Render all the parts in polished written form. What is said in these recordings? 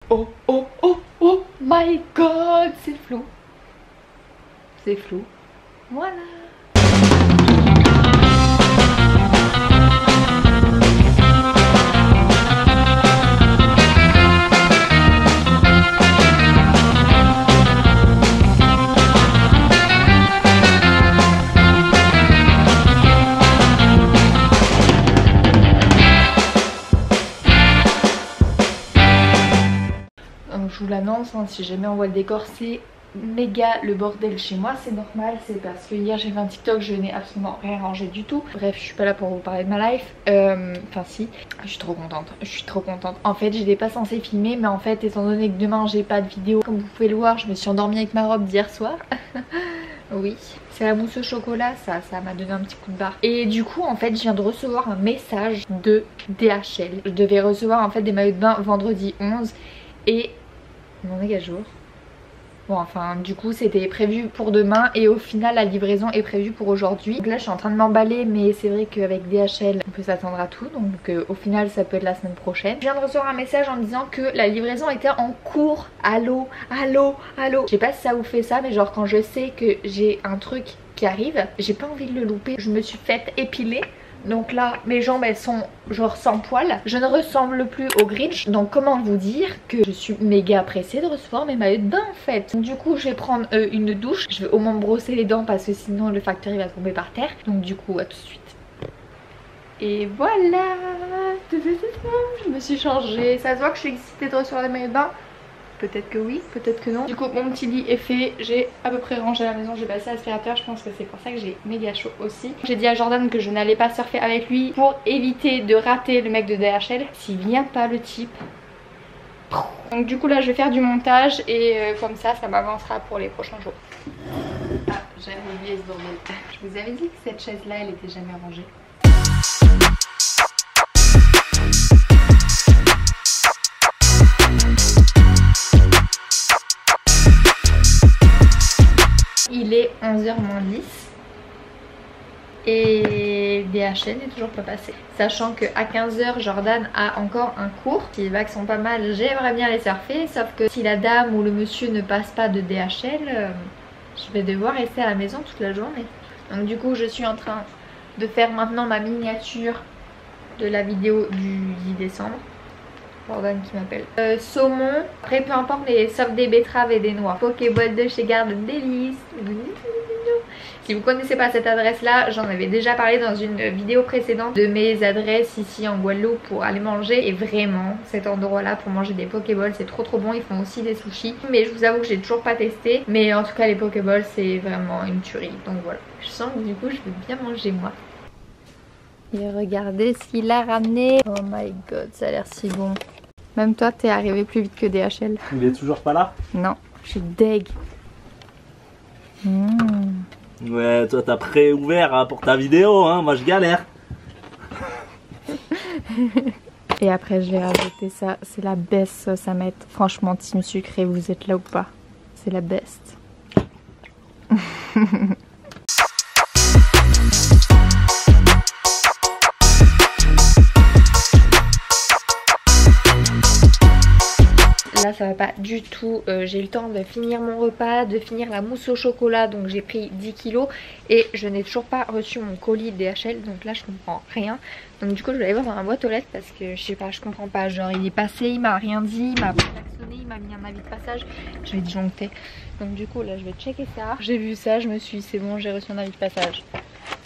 oh, oh, oh, oh my god, c'est flou. C'est flou. Voilà. Je vous l'annonce, hein, si jamais on voit le décor, c'est méga le bordel chez moi. C'est normal, c'est parce que hier j'ai fait un TikTok, je n'ai absolument rien rangé du tout. Bref, je suis pas là pour vous parler de ma life. Enfin si, je suis trop contente, je suis trop contente. En fait, j'étais pas censée filmer, mais en fait, étant donné que demain j'ai pas de vidéo, comme vous pouvez le voir, je me suis endormie avec ma robe d'hier soir. Oui, c'est la mousse au chocolat, ça m'a donné un petit coup de barre. Et du coup, en fait, je viens de recevoir un message de DHL. Je devais recevoir en fait des maillots de bain vendredi 11 et mon méga jour. Bon, enfin, du coup, c'était prévu pour demain et au final, la livraison est prévue pour aujourd'hui. Donc là, je suis en train de m'emballer, mais c'est vrai qu'avec DHL, on peut s'attendre à tout. Donc au final, ça peut être la semaine prochaine. Je viens de recevoir un message en me disant que la livraison était en cours. Allô, allô, allô. Je sais pas si ça vous fait ça, mais genre quand je sais que j'ai un truc qui arrive, j'ai pas envie de le louper. Je me suis faite épiler. Donc là, mes jambes elles sont genre sans poils. Je ne ressemble plus au Grinch. Donc comment vous dire que je suis méga pressée de recevoir mes maillots de bain en fait. Du coup je vais prendre une douche. Je vais au moins me brosser les dents parce que sinon le facteur il va tomber par terre. Donc du coup à tout de suite. Et voilà. Je me suis changée. Ça se voit que je suis excitée de recevoir les maillots de bain. Peut-être que oui, peut-être que non. Du coup mon petit lit est fait, j'ai à peu près rangé la maison, j'ai passé l'aspirateur, je pense que c'est pour ça que j'ai méga chaud aussi. J'ai dit à Jordan que je n'allais pas surfer avec lui pour éviter de rater le mec de DHL. S'il vient pas le type. Donc du coup là je vais faire du montage et comme ça m'avancera pour les prochains jours. Ah j'avais oublié ce bordel. Je vous avais dit que cette chaise là elle était jamais rangée. Il est 11h moins 10 et DHL n'est toujours pas passé. Sachant qu'à 15h, Jordan a encore un cours. Si les vagues sont pas mal, j'aimerais bien les surfer. Sauf que si la dame ou le monsieur ne passe pas de DHL, je vais devoir rester à la maison toute la journée. Donc du coup, je suis en train de faire maintenant ma miniature de la vidéo du 10 décembre. Jordan qui m'appelle. Saumon, après peu importe, mais sauf des betteraves et des noix. Pokéball de chez Garden Delice. Si vous connaissez pas cette adresse là, j'en avais déjà parlé dans une vidéo précédente de mes adresses ici en Guadeloupe pour aller manger. Et vraiment cet endroit là pour manger des Pokéballs c'est trop bon. Ils font aussi des sushis, mais je vous avoue que j'ai toujours pas testé. Mais en tout cas les Pokéballs c'est vraiment une tuerie. Donc voilà, je sens que du coup je vais bien manger moi. Et regardez ce qu'il a ramené. Oh my god, ça a l'air si bon. Même toi t'es arrivé plus vite que DHL. Il est toujours pas là? Non, je suis deg. Ouais, toi t'as pré-ouvert hein, pour ta vidéo, hein, moi je galère. Et après je vais rajouter ça, c'est la best sauce à mettre. Franchement team sucré, vous êtes là ou pas? C'est la best. Là ça va pas du tout, j'ai eu le temps de finir mon repas, de finir la mousse au chocolat, donc j'ai pris 10 kilos et je n'ai toujours pas reçu mon colis DHL, donc là je comprends rien. Donc du coup je vais aller voir dans la boîte aux lettres parce que je sais pas, je comprends pas, genre il est passé, il m'a rien dit, il m'a pas klaxonné, il m'a mis un avis de passage, je vais disjoncter. Donc du coup là je vais checker ça, j'ai vu ça, je me suis dit c'est bon, j'ai reçu un avis de passage.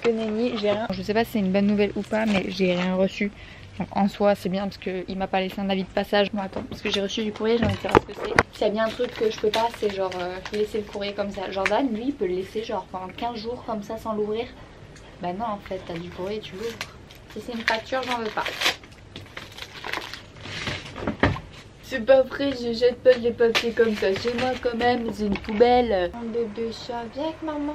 Que nenni, j'ai rien, je sais pas si c'est une bonne nouvelle ou pas, mais j'ai rien reçu. Donc en soi c'est bien parce qu'il m'a pas laissé un avis de passage. Bon attends, parce que j'ai reçu du courrier, j'ai envie de savoir ce que c'est. S'il y a bien un truc que je peux pas, c'est genre laisser le courrier comme ça. Jordan lui il peut le laisser genre pendant 15 jours comme ça sans l'ouvrir. Bah non en fait t'as du courrier, tu l'ouvres. Si c'est une facture j'en veux pas. C'est pas vrai, je jette pas les papiers comme ça chez moi quand même, c'est une poubelle. Mon bébé chat, viens avec maman.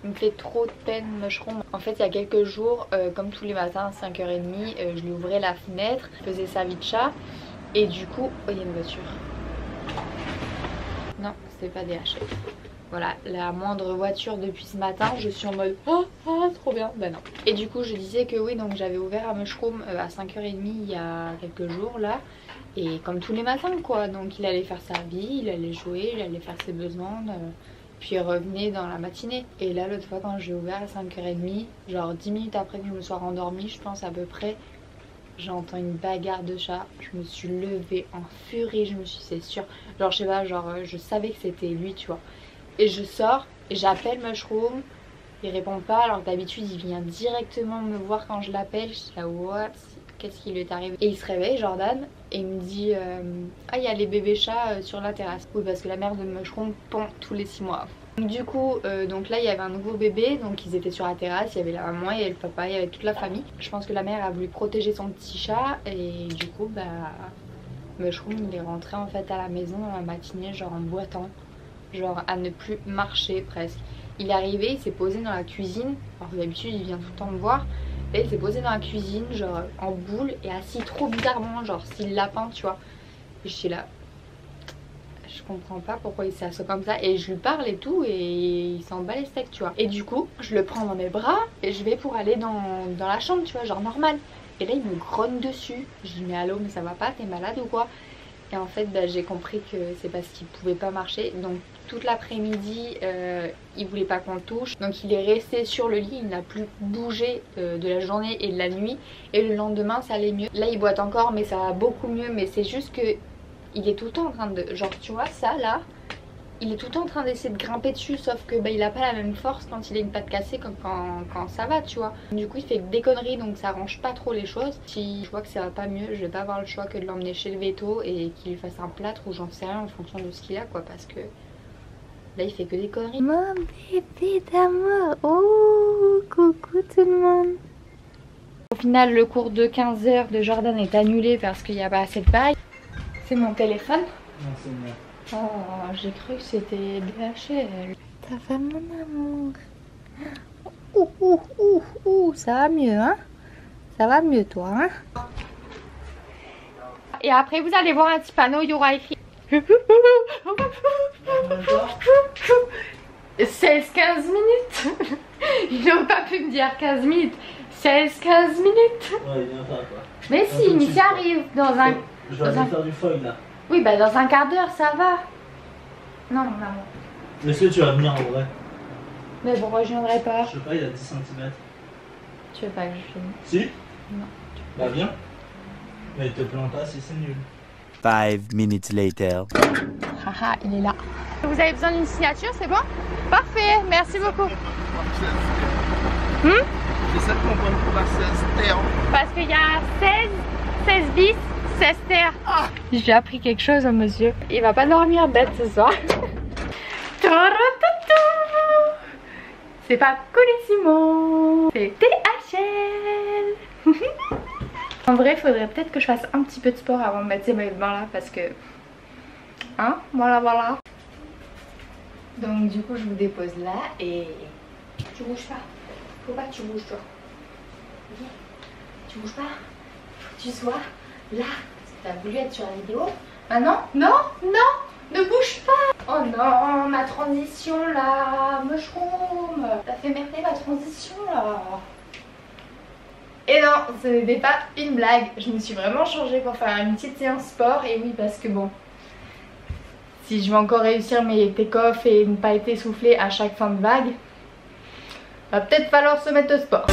Il me fait trop de peine Mushroom. En fait il y a quelques jours, comme tous les matins à 5h30, je lui ouvrais la fenêtre, je faisais sa vie de chat. Et du coup, oh il y a une voiture. Non, c'est pas DHL. Voilà, la moindre voiture depuis ce matin, je suis en mode oh, trop bien. Bah non. Et du coup je disais que oui, donc j'avais ouvert à Mushroom à 5h30 il y a quelques jours là. Et comme tous les matins quoi, donc il allait faire sa vie, il allait jouer, il allait faire ses besoins, puis il revenait dans la matinée. Et là l'autre fois quand j'ai ouvert à 5h30, genre 10 minutes après que je me sois rendormie, je pense à peu près, j'entends une bagarre de chat. Je me suis levée en furie, je me suis dit c'est sûr, genre je sais pas, genre je savais que c'était lui tu vois. Et je sors et j'appelle Mushroom, il répond pas alors que d'habitude il vient directement me voir quand je l'appelle. Je suis là what, qu'est-ce qui lui est arrivé? Et il se réveille Jordan et il me dit ah il y a les bébés chats sur la terrasse. Oui parce que la mère de Mushroom pond tous les 6 mois. Donc du coup donc là il y avait un nouveau bébé, donc ils étaient sur la terrasse, il y avait la maman, il y avait le papa, il y avait toute la famille. Je pense que la mère a voulu protéger son petit chat et du coup bah Mushroom il est rentré en fait à la maison dans la matinée genre en boitant, genre à ne plus marcher presque. Il est arrivé, il s'est posé dans la cuisine, alors d'habitude il vient tout le temps me voir. Là il s'est posé dans la cuisine genre en boule et assis trop bizarrement, genre style lapin tu vois. Et je suis là, je comprends pas pourquoi il s'est assis comme ça. Et je lui parle et tout et il s'en bat les steaks tu vois. Et du coup je le prends dans mes bras et je vais pour aller dans la chambre tu vois, genre normal. Et là il me grogne dessus. Je dis mais allô mais ça va pas, t'es malade ou quoi? Et en fait bah, j'ai compris que c'est parce qu'il pouvait pas marcher. Donc toute l'après-midi il voulait pas qu'on le touche. Donc il est resté sur le lit, il n'a plus bougé de la journée et de la nuit. Et le lendemain ça allait mieux. Là il boite encore mais ça va beaucoup mieux. Mais c'est juste que il est tout le temps en train de... Genre tu vois ça là, il est tout le temps en train d'essayer de grimper dessus. Sauf que bah, il a pas la même force quand il a une patte cassée comme quand ça va tu vois. Du coup il fait des conneries donc ça arrange pas trop les choses. Si je vois que ça va pas mieux, je vais pas avoir le choix que de l'emmener chez le véto et qu'il lui fasse un plâtre ou j'en sais rien en fonction de ce qu'il a quoi. Parce que là il fait que des conneries. Mon bébé d'amour. Oh coucou tout le monde. Au final le cours de 15 h de Jordan est annulé parce qu'il n'y a pas assez de paille. C'est mon téléphone. Non, c'est moi. Oh j'ai cru que c'était DHL. Ta femme mon amour. Ça va mieux hein? Ça va mieux toi hein? Et après vous allez voir un petit panneau, il y aura écrit 16-15 minutes. Ils n'ont pas pu me dire 15 minutes. 16-15 minutes. Ouais, il vient pas quoi. Mais si, mais ça arrive dans un... Je vais aller faire du foil là. Oui, bah dans un quart d'heure, ça va. Non, mon amour. Est-ce que tu vas venir en vrai? Mais pourquoi je viendrai pas? Je sais pas, il y a 10 cm. Tu veux pas que je filme? Si? Non. Bah viens. Mais te plains pas si c'est nul. 5 minutes later. Haha, il est là. Vous avez besoin d'une signature, c'est bon? Parfait, merci beaucoup. C'est ça qu'on voit pour la 16 terre. Parce qu'il y a 16 bis, 16 terres. J'ai appris quelque chose au monsieur. Il va pas dormir bête ce soir. C'est pas Colissimo, c'est THL. En vrai, il faudrait peut-être que je fasse un petit peu de sport avant de mettre ces maillots de bain là parce que... Hein, voilà. Donc du coup, je vous dépose là et... Tu bouges pas. Faut pas que tu bouges toi. Tu bouges pas. Faut que tu sois là. T'as voulu être sur la vidéo. Maintenant, non, ne bouge pas. Oh non, ma transition là, Mushroom. T'as fait merder ma transition là. Et non, ce n'était pas une blague. Je me suis vraiment changée pour faire une petite séance sport. Et oui, parce que bon, si je vais encore réussir mes take-off et ne pas être essoufflée à chaque fin de vague, va peut-être falloir se mettre au sport.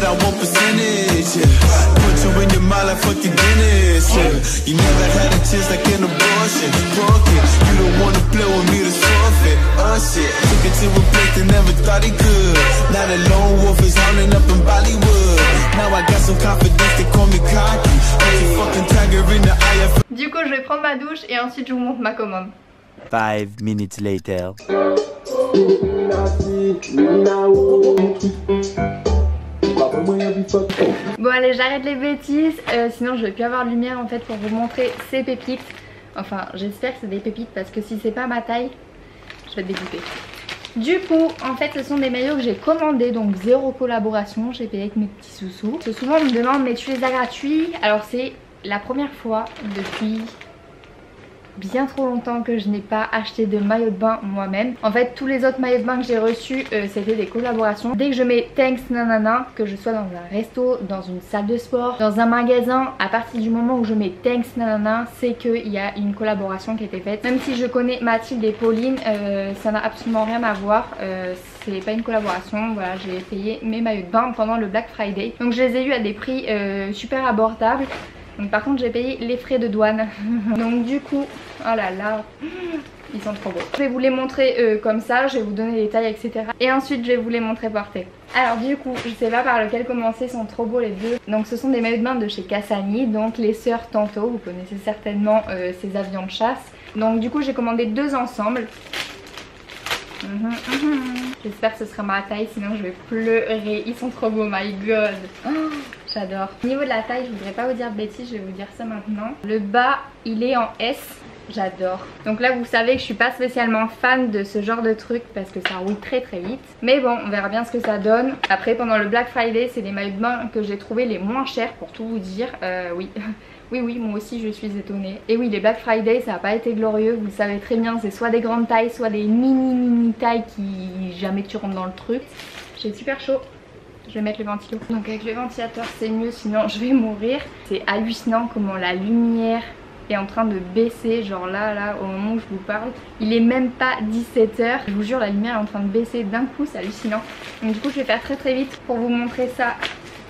I want percentage, yeah. Put you in your mind like fucking Guinness, yeah. You never had a chance like an abortion. Punk it, you don't wanna play with me to forfeit. Shit, took it to a place that never thought he could. Now the lone wolf is howling up in Bollywood. Now I got some confidence, they call me cocky. Hey, fucking tiger in the eye of... Du coup, je vais prendre ma douche et ensuite je vous montre ma commande. 5 minutes later. Bon allez, j'arrête les bêtises, sinon je vais plus avoir de lumière en fait pour vous montrer ces pépites. Enfin j'espère que c'est des pépites parce que si c'est pas ma taille, je vais être dégoûtée. Du coup en fait ce sont des maillots que j'ai commandés, donc zéro collaboration, j'ai payé avec mes petits sous-sous. Parce que souvent on me demande mais tu les as gratuits. Alors c'est la première fois depuis bien trop longtemps que je n'ai pas acheté de maillot de bain moi-même. En fait tous les autres maillots de bain que j'ai reçus c'était des collaborations. Dès que je mets thanks nanana, que je sois dans un resto, dans une salle de sport, dans un magasin, à partir du moment où je mets thanks nanana, c'est qu'il y a une collaboration qui a été faite. Même si je connais Mathilde et Pauline, ça n'a absolument rien à voir. C'est pas une collaboration. Voilà, j'ai payé mes maillots de bain pendant le Black Friday. Donc je les ai eu à des prix super abordables. Donc par contre j'ai payé les frais de douane. Donc du coup, oh là là, ils sont trop beaux. Je vais vous les montrer comme ça, je vais vous donner les tailles etc. Et ensuite je vais vous les montrer portés. Alors du coup, je sais pas par lequel commencer, ils sont trop beaux les deux. Donc ce sont des maillots de bain de chez Cassani, donc les sœurs Tanto, vous connaissez certainement ces avions de chasse. Donc du coup j'ai commandé deux ensemble. J'espère que ce sera ma taille, sinon je vais pleurer. Ils sont trop beaux, my god. Oh, j'adore. Au niveau de la taille, je voudrais pas vous dire de bêtises, je vais vous dire ça maintenant. Le bas, il est en S. J'adore. Donc là vous savez que je suis pas spécialement fan de ce genre de truc parce que ça roule très très vite. Mais bon, on verra bien ce que ça donne. Après pendant le Black Friday, c'est les maillots de bain que j'ai trouvé les moins chers pour tout vous dire. Oui. Oui, moi aussi je suis étonnée. Et oui, les Black Friday, ça n'a pas été glorieux. Vous le savez très bien, c'est soit des grandes tailles, soit des mini tailles qui jamais tu rentres dans le truc. J'ai super chaud. Je vais mettre le ventilo. Donc avec le ventilateur c'est mieux, sinon je vais mourir. C'est hallucinant comment la lumière est en train de baisser. Genre là, au moment où je vous parle, il est même pas 17 h. Je vous jure, la lumière est en train de baisser d'un coup, c'est hallucinant. Donc du coup je vais faire très vite pour vous montrer ça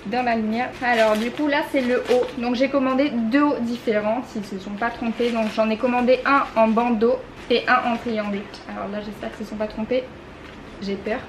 dans la lumière. Alors du coup là c'est le haut. Donc j'ai commandé deux hauts différents s'ils se sont pas trompés. Donc j'en ai commandé un en bandeau et un en triangle. Alors là j'espère qu'ils se sont pas trompés. J'ai peur.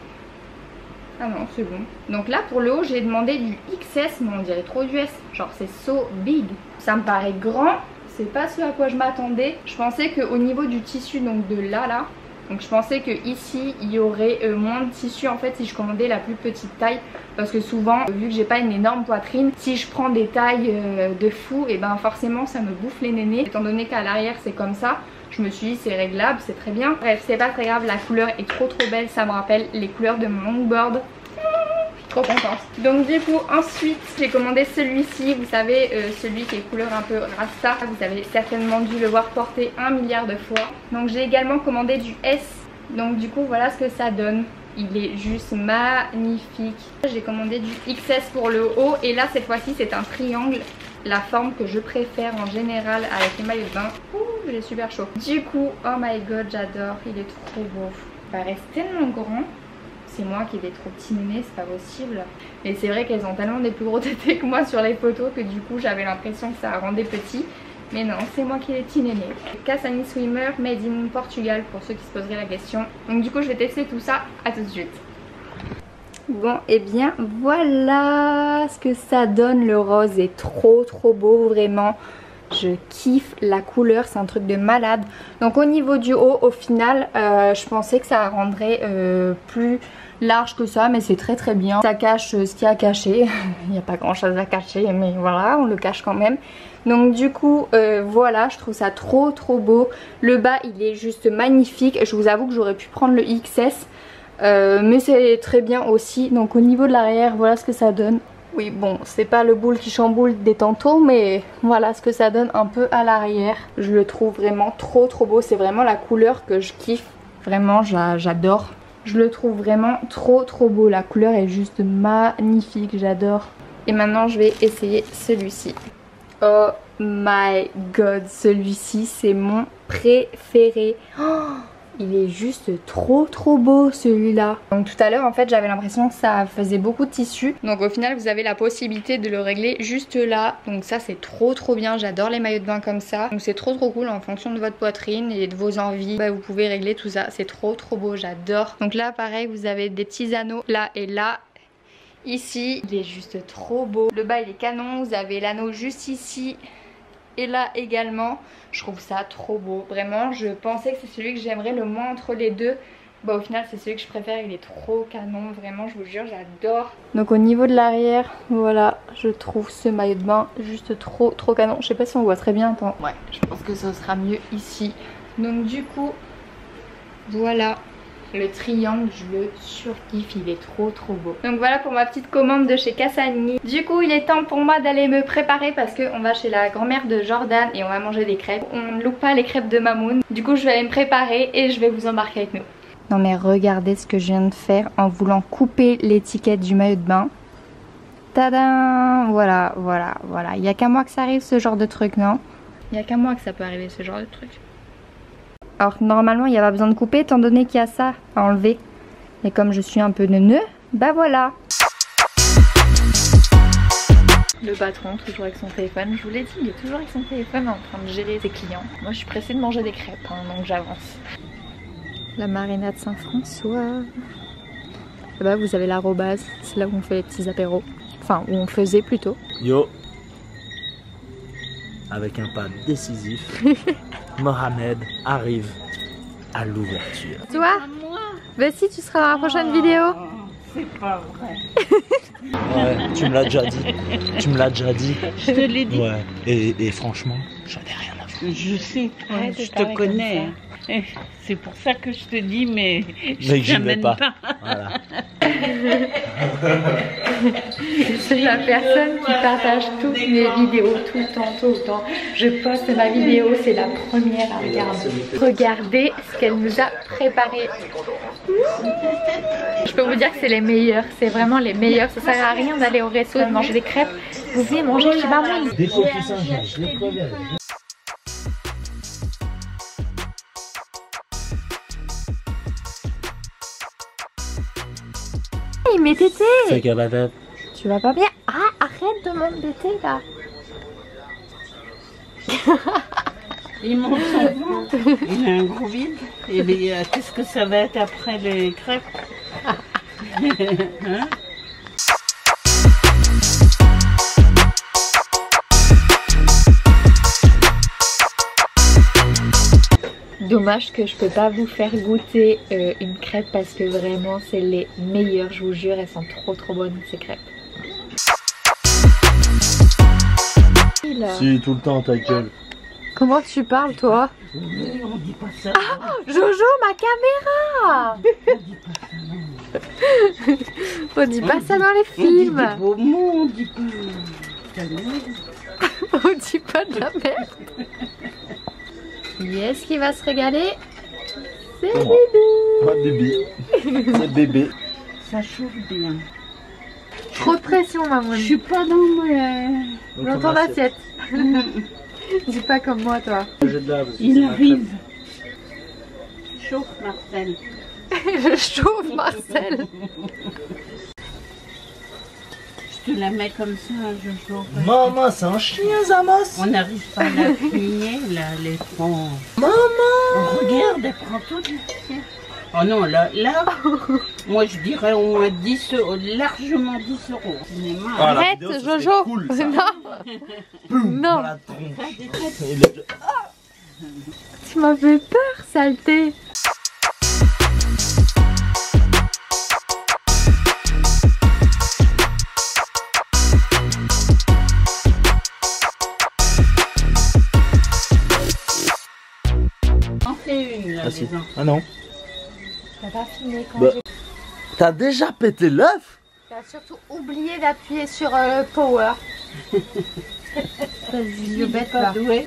Ah non c'est bon. Donc là pour le haut j'ai demandé du XS, mais on dirait trop du S. Genre c'est so big. Ça me paraît grand. C'est pas ce à quoi je m'attendais. Je pensais qu'au niveau du tissu, donc de là, donc je pensais que ici il y aurait moins de tissu en fait si je commandais la plus petite taille. Parce que souvent, vu que j'ai pas une énorme poitrine, si je prends des tailles de fou, et ben forcément ça me bouffe les nénés. Étant donné qu'à l'arrière c'est comme ça, je me suis dit c'est réglable, c'est très bien. Bref, c'est pas très grave, la couleur est trop belle, ça me rappelle les couleurs de mon longboard. Trop contente. Donc du coup ensuite j'ai commandé celui-ci, vous savez celui qui est couleur un peu rasta. Vous avez certainement dû le voir porter 1 milliard de fois. Donc j'ai également commandé du S. Donc du coup voilà ce que ça donne. Il est juste magnifique. J'ai commandé du XS pour le haut et là cette fois-ci c'est un triangle. La forme que je préfère en général avec les maillots de bain. Ouh, j'ai super chaud. Du coup, oh my god, j'adore. Il est trop beau. Il paraît tellement grand. C'est moi qui ai des trop petits nénés, c'est pas possible. Mais c'est vrai qu'elles ont tellement des plus gros tétés que moi sur les photos que du coup j'avais l'impression que ça rendait petit. Mais non, c'est moi qui ai des petits nénés. Cassani Swimmer made in Portugal pour ceux qui se poseraient la question. Donc du coup je vais tester tout ça, à tout de suite. Bon et bien voilà ce que ça donne. Le rose est trop beau vraiment. Je kiffe la couleur, c'est un truc de malade. Donc au niveau du haut, au final, je pensais que ça rendrait plus large que ça, mais c'est très bien. Ça cache ce qu'il y a à cacher. Il n'y a pas grand chose à cacher, mais voilà, on le cache quand même. Donc du coup, voilà, je trouve ça trop beau. Le bas, il est juste magnifique. Je vous avoue que j'aurais pu prendre le XS, mais c'est très bien aussi. Donc au niveau de l'arrière, voilà ce que ça donne. Oui bon, c'est pas le boule qui chamboule des tantôt, mais voilà ce que ça donne un peu à l'arrière. Je le trouve vraiment trop beau, c'est vraiment la couleur que je kiffe. Vraiment j'adore. Je le trouve vraiment trop beau, la couleur est juste magnifique, j'adore. Et maintenant je vais essayer celui-ci. Oh my god, celui-ci c'est mon préféré. Oh, il est juste trop beau celui-là. Donc tout à l'heure en fait j'avais l'impression que ça faisait beaucoup de tissu. Donc au final vous avez la possibilité de le régler juste là. Donc ça c'est trop bien, j'adore les maillots de bain comme ça. Donc c'est trop cool en fonction de votre poitrine et de vos envies. Bah, vous pouvez régler tout ça, c'est trop beau, j'adore. Donc là pareil vous avez des petits anneaux là et là. Ici il est juste trop beau. Le bas il est canon, vous avez l'anneau juste ici. Et là également, je trouve ça trop beau. Vraiment, je pensais que c'est celui que j'aimerais le moins entre les deux. Bah au final c'est celui que je préfère, il est trop canon. Vraiment, je vous jure, j'adore. Donc au niveau de l'arrière, voilà, je trouve ce maillot de bain juste trop canon. Je sais pas si on voit très bien, attends. Ouais, je pense que ça sera mieux ici. Donc du coup, voilà. Le triangle, je le surkiffe, il est trop beau. Donc voilà pour ma petite commande de chez Cassani. Du coup, il est temps pour moi d'aller me préparer parce qu'on va chez la grand-mère de Jordan et on va manger des crêpes. On ne loupe pas les crêpes de Mamoun. Du coup, je vais aller me préparer et je vais vous embarquer avec nous. Non mais regardez ce que je viens de faire en voulant couper l'étiquette du maillot de bain. Tadam! Voilà. Il n'y a qu'à moi que ça arrive ce genre de truc, non? Il n'y a qu'à moi que ça peut arriver ce genre de truc. Alors normalement il n'y a pas besoin de couper étant donné qu'il y a ça à enlever. Et comme je suis un peu neuneux, bah voilà. Le patron toujours avec son téléphone, je vous l'ai dit, il est toujours avec son téléphone en train de gérer ses clients. Moi je suis pressée de manger des crêpes, hein, donc j'avance. La marinade Saint-François. Là-bas vous avez l'arrobase, c'est là où on fait les petits apéros. Enfin où on faisait plutôt. Yo. Avec un pas décisif, Mohamed arrive à l'ouverture. Toi? Bah si, tu seras dans la prochaine vidéo. C'est pas vrai. Ouais, tu me l'as déjà dit. Tu me l'as déjà dit. Je te l'ai dit. Ouais. Et franchement, j'en ai rien à foutre. Je sais, Ouais, je te connais. C'est pour ça que je te dis, mais je Mais j'y vais t'amène pas. pas. Voilà. C'est la personne qui partage toutes mes vidéos tout le temps. Je poste ma vidéo, c'est la première à regarder. Regardez ce qu'elle nous a préparé. Je peux vous dire que c'est les meilleurs, c'est vraiment les meilleurs. Ça sert à rien d'aller au resto de manger des crêpes. Vous venez manger chez Mamoun. Mais Tété, C'est qu'à la tête. tu vas pas bien? Ah, arrête de m'embêter là. Il monte son ventre, il a un gros vide. Et qu'est-ce que ça va être après les crêpes? Hein? Dommage que je peux pas vous faire goûter une crêpe parce que vraiment c'est les meilleures, je vous jure, elles sont trop bonnes ces crêpes. Si, tout le temps, ta gueule. Comment tu parles toi? Oui, on dit pas ça. Ah, Jojo, ma caméra. On dit pas ça dans les On dit films. des beaux mots, on dit pas. On dit pas de la merde. Qui est-ce qui va se régaler? C'est Moi. Bébé. Pas bébé. C'est bébé. Ça chauffe bien. Trop de pression, maman. Je suis pas dans ma... Dans ton assiette. Dis pas comme moi, toi. Il arrive. Chauffe, Marcel. Je chauffe, Marcel. Je te la mets comme ça, je chauffe. Maman, c'est un chien, Zamos. On n'arrive pas à la finir, là, les prend. Maman. Regarde, elle prend tout. Oh non, là, moi je dirais au moins 10 euros, largement 10 euros. Cinéma. Ah, la Arrête, vidéo, ça Jojo. serait cool, ça. Non. Boum, Non. dans la tronche. Et le- Tu m'as fait peur, saleté. En fais une, là, Ah, si. les enfants. Ah non. T'as pas filmé quand Bah. j'ai... T'as déjà pété l'œuf? T'as surtout oublié d'appuyer sur power. T'as une bête Pas là. doué.